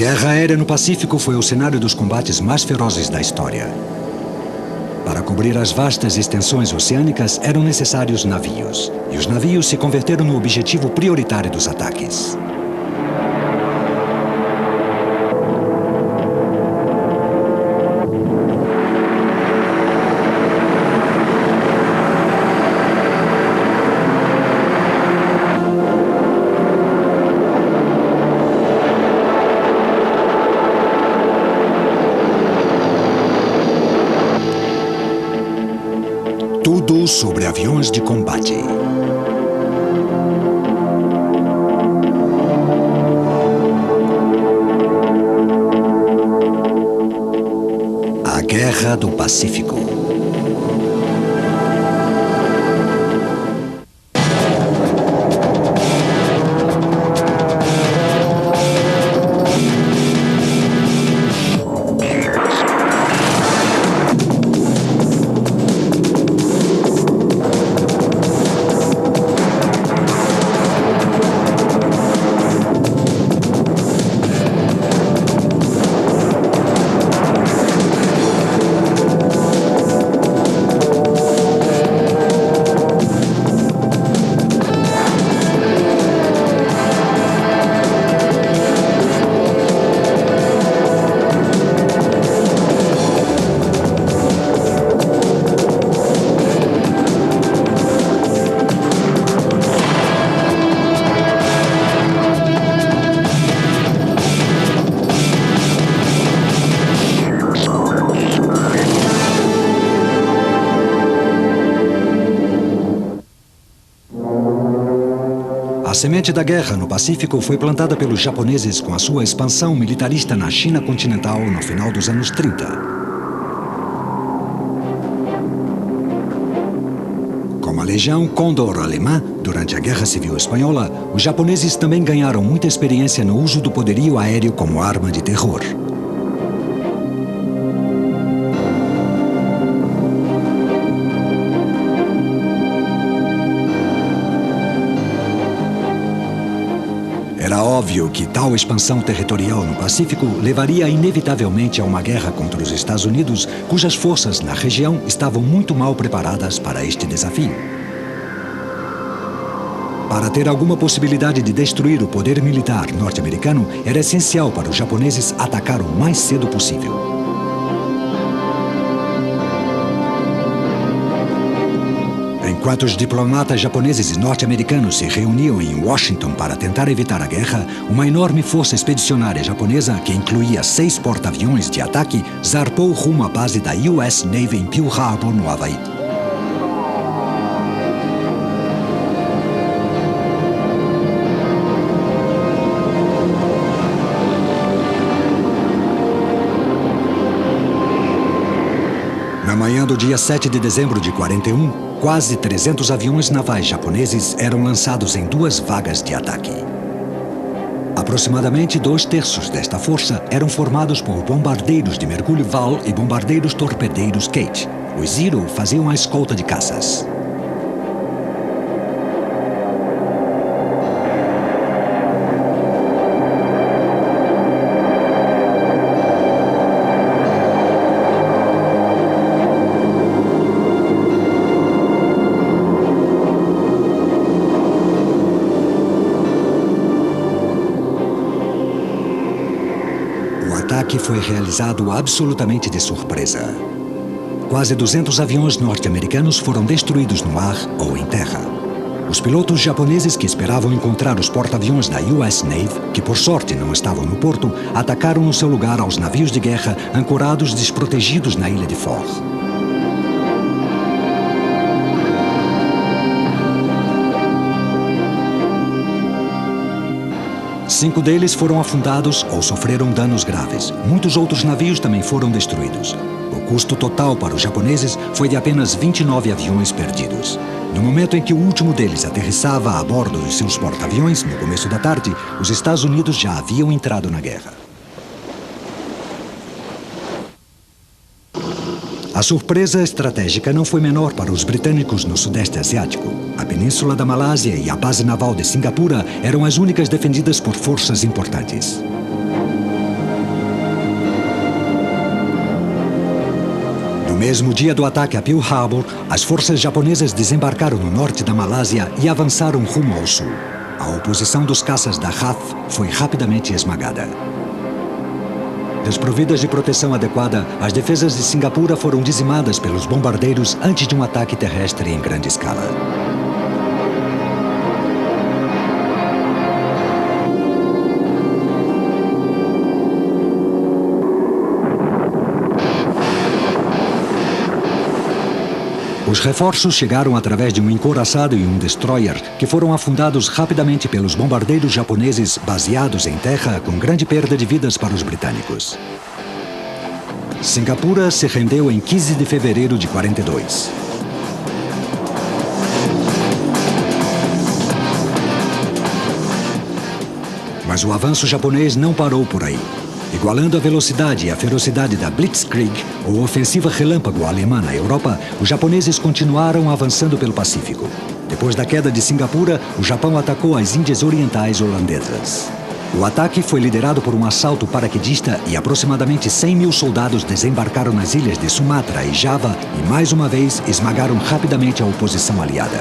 Guerra Aérea no Pacífico foi o cenário dos combates mais ferozes da história. Para cobrir as vastas extensões oceânicas, eram necessários navios. E os navios se converteram no objetivo prioritário dos ataques. Tudo sobre aviões de combate. A Guerra do Pacífico. A semente da guerra no Pacífico foi plantada pelos japoneses com a sua expansão militarista na China continental no final dos anos 30. Como a Legião Condor alemã, durante a Guerra Civil Espanhola, os japoneses também ganharam muita experiência no uso do poderio aéreo como arma de terror. Era óbvio que tal expansão territorial no Pacífico levaria inevitavelmente a uma guerra contra os Estados Unidos, cujas forças na região estavam muito mal preparadas para este desafio. Para ter alguma possibilidade de destruir o poder militar norte-americano, era essencial para os japoneses atacar o mais cedo possível. Enquanto os diplomatas japoneses e norte-americanos se reuniam em Washington para tentar evitar a guerra, uma enorme força expedicionária japonesa, que incluía 6 porta-aviões de ataque, zarpou rumo à base da US Navy em Pearl Harbor, no Havaí. Na manhã do dia 7 de dezembro de 41, quase 300 aviões navais japoneses eram lançados em 2 vagas de ataque. Aproximadamente 2/3 desta força eram formados por bombardeiros de mergulho Val e bombardeiros torpedeiros Kate. Os Zero faziam a escolta de caças. O ataque foi realizado absolutamente de surpresa. Quase 200 aviões norte-americanos foram destruídos no ar ou em terra. Os pilotos japoneses que esperavam encontrar os porta-aviões da US Navy, que por sorte não estavam no porto, atacaram no seu lugar aos navios de guerra ancorados desprotegidos na ilha de Ford. 5 deles foram afundados ou sofreram danos graves. Muitos outros navios também foram destruídos. O custo total para os japoneses foi de apenas 29 aviões perdidos. No momento em que o último deles aterrissava a bordo de seus porta-aviões, no começo da tarde, os Estados Unidos já haviam entrado na guerra. A surpresa estratégica não foi menor para os britânicos no Sudeste Asiático. A Península da Malásia e a base naval de Singapura eram as únicas defendidas por forças importantes. mesmo dia do ataque a Pearl Harbor, as forças japonesas desembarcaram no norte da Malásia e avançaram rumo ao sul. A oposição dos caças da RAF foi rapidamente esmagada. Desprovidas de proteção adequada, as defesas de Singapura foram dizimadas pelos bombardeiros antes de um ataque terrestre em grande escala. Os reforços chegaram através de um encouraçado e um destroyer, que foram afundados rapidamente pelos bombardeiros japoneses baseados em terra, com grande perda de vidas para os britânicos. Singapura se rendeu em 15 de fevereiro de 42. Mas o avanço japonês não parou por aí. Igualando a velocidade e a ferocidade da Blitzkrieg, ou ofensiva relâmpago alemã na Europa, os japoneses continuaram avançando pelo Pacífico. Depois da queda de Singapura, o Japão atacou as Índias Orientais holandesas. O ataque foi liderado por um assalto paraquedista e aproximadamente 100 mil soldados desembarcaram nas ilhas de Sumatra e Java e, mais uma vez, esmagaram rapidamente a oposição aliada.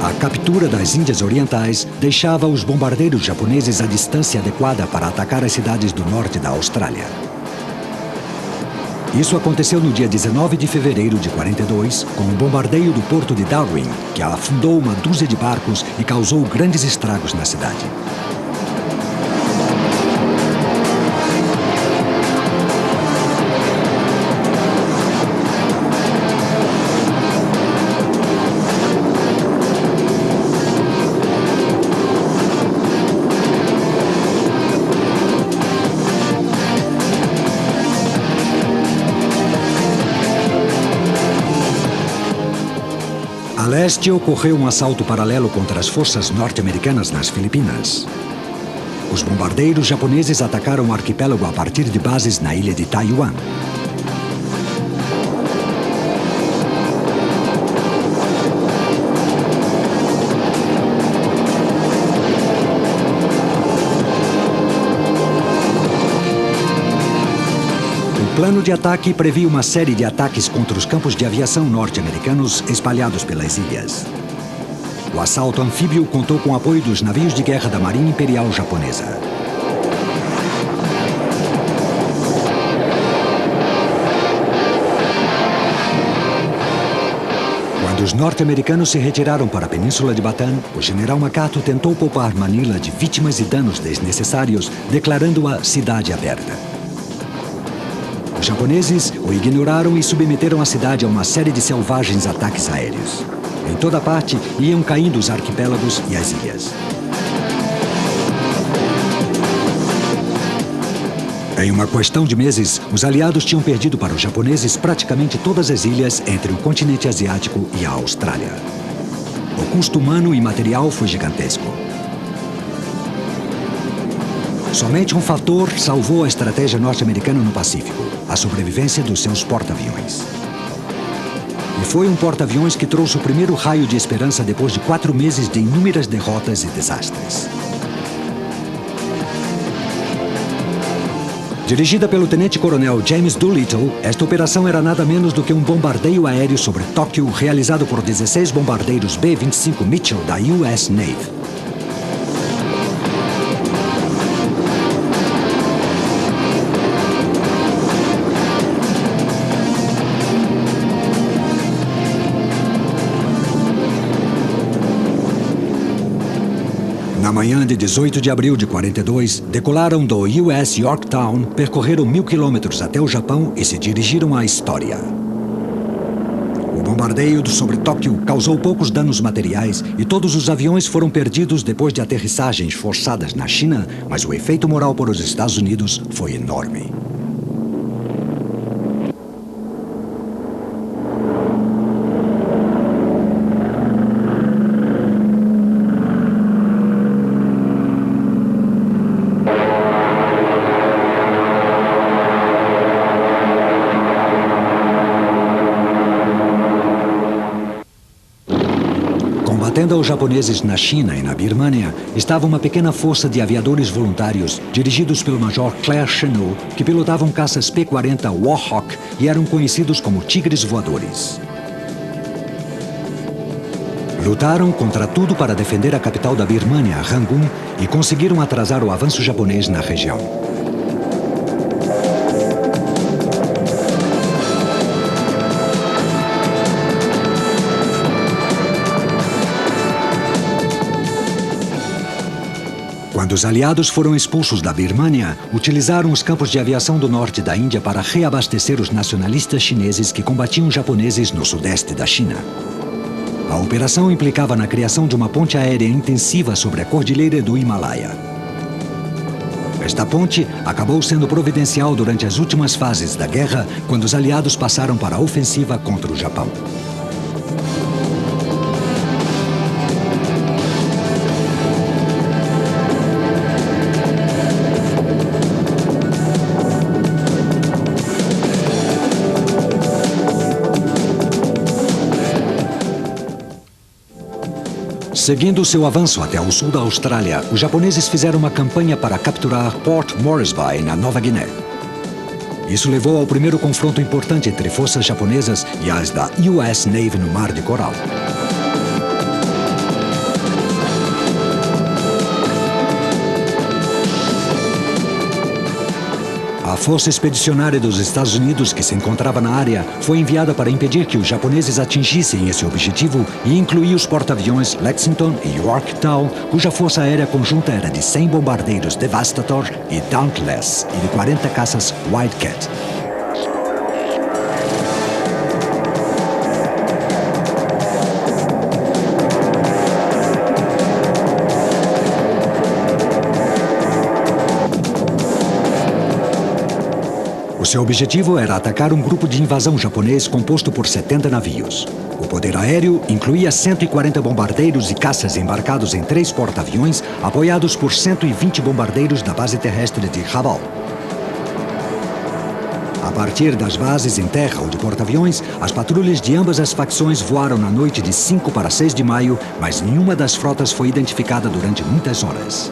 A captura das Índias Orientais deixava os bombardeiros japoneses à distância adequada para atacar as cidades do norte da Austrália. Isso aconteceu no dia 19 de fevereiro de 42, com o bombardeio do porto de Darwin, que afundou uma dúzia de barcos e causou grandes estragos na cidade. A leste ocorreu um assalto paralelo contra as forças norte-americanas nas Filipinas. Os bombardeiros japoneses atacaram o arquipélago a partir de bases na ilha de Taiwan. O plano de ataque previa uma série de ataques contra os campos de aviação norte-americanos espalhados pelas ilhas. O assalto anfíbio contou com o apoio dos navios de guerra da Marinha Imperial Japonesa. Quando os norte-americanos se retiraram para a Península de Bataan, o general MacArthur tentou poupar Manila de vítimas e danos desnecessários, declarando-a cidade aberta. Os japoneses o ignoraram e submeteram a cidade a uma série de selvagens ataques aéreos. Em toda parte, iam caindo os arquipélagos e as ilhas. Em uma questão de meses, os aliados tinham perdido para os japoneses praticamente todas as ilhas entre o continente asiático e a Austrália. O custo humano e material foi gigantesco. Somente um fator salvou a estratégia norte-americana no Pacífico: a sobrevivência dos seus porta-aviões. E foi um porta-aviões que trouxe o primeiro raio de esperança depois de 4 meses de inúmeras derrotas e desastres. Dirigida pelo tenente-coronel James Doolittle, esta operação era nada menos do que um bombardeio aéreo sobre Tóquio realizado por 16 bombardeiros B-25 Mitchell da US Navy. Na manhã de 18 de abril de 42, decolaram do US Yorktown, percorreram 1000 quilômetros até o Japão e se dirigiram à História. O bombardeio sobre Tóquio causou poucos danos materiais e todos os aviões foram perdidos depois de aterrissagens forçadas na China, mas o efeito moral para os Estados Unidos foi enorme. Combatendo aos japoneses na China e na Birmânia, estava uma pequena força de aviadores voluntários dirigidos pelo Major Claire Chennault, que pilotavam caças P-40 Warhawk e eram conhecidos como Tigres Voadores. Lutaram contra tudo para defender a capital da Birmânia, Rangoon, e conseguiram atrasar o avanço japonês na região. Quando os aliados foram expulsos da Birmânia, utilizaram os campos de aviação do norte da Índia para reabastecer os nacionalistas chineses que combatiam japoneses no sudeste da China. A operação implicava na criação de uma ponte aérea intensiva sobre a cordilheira do Himalaia. Esta ponte acabou sendo providencial durante as últimas fases da guerra, quando os aliados passaram para a ofensiva contra o Japão. Seguindo seu avanço até o sul da Austrália, os japoneses fizeram uma campanha para capturar Port Moresby, na Nova Guiné. Isso levou ao primeiro confronto importante entre forças japonesas e as da US Navy no Mar de Coral. A Força Expedicionária dos Estados Unidos, que se encontrava na área, foi enviada para impedir que os japoneses atingissem esse objetivo e incluir os porta-aviões Lexington e Yorktown, cuja força aérea conjunta era de 100 bombardeiros Devastator e Dauntless e de 40 caças Wildcat. O seu objetivo era atacar um grupo de invasão japonês composto por 70 navios. O poder aéreo incluía 140 bombardeiros e caças embarcados em 3 porta-aviões, apoiados por 120 bombardeiros da base terrestre de Rabaul. A partir das bases em terra ou de porta-aviões, as patrulhas de ambas as facções voaram na noite de 5 para 6 de maio, mas nenhuma das frotas foi identificada durante muitas horas.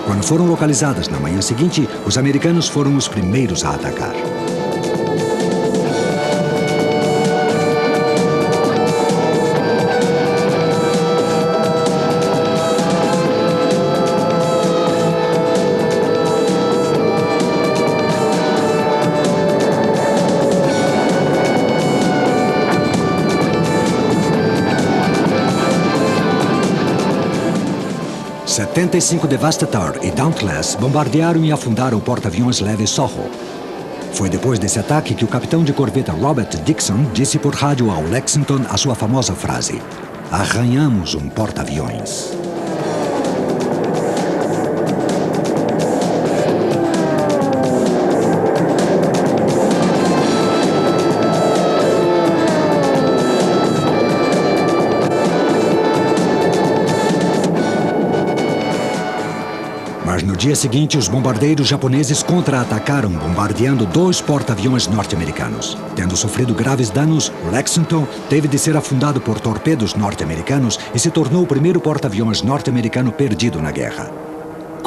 Quando foram localizadas na manhã seguinte, os americanos foram os primeiros a atacar. "75 Devastator e Dauntless bombardearam e afundaram o porta-aviões leve Soho. Foi depois desse ataque que o capitão de corveta Robert Dixon disse por rádio ao Lexington a sua famosa frase: "Arranhamos um porta-aviões." Mas no dia seguinte, os bombardeiros japoneses contra-atacaram, bombardeando 2 porta-aviões norte-americanos. Tendo sofrido graves danos, o Lexington teve de ser afundado por torpedos norte-americanos e se tornou o primeiro porta-aviões norte-americano perdido na guerra.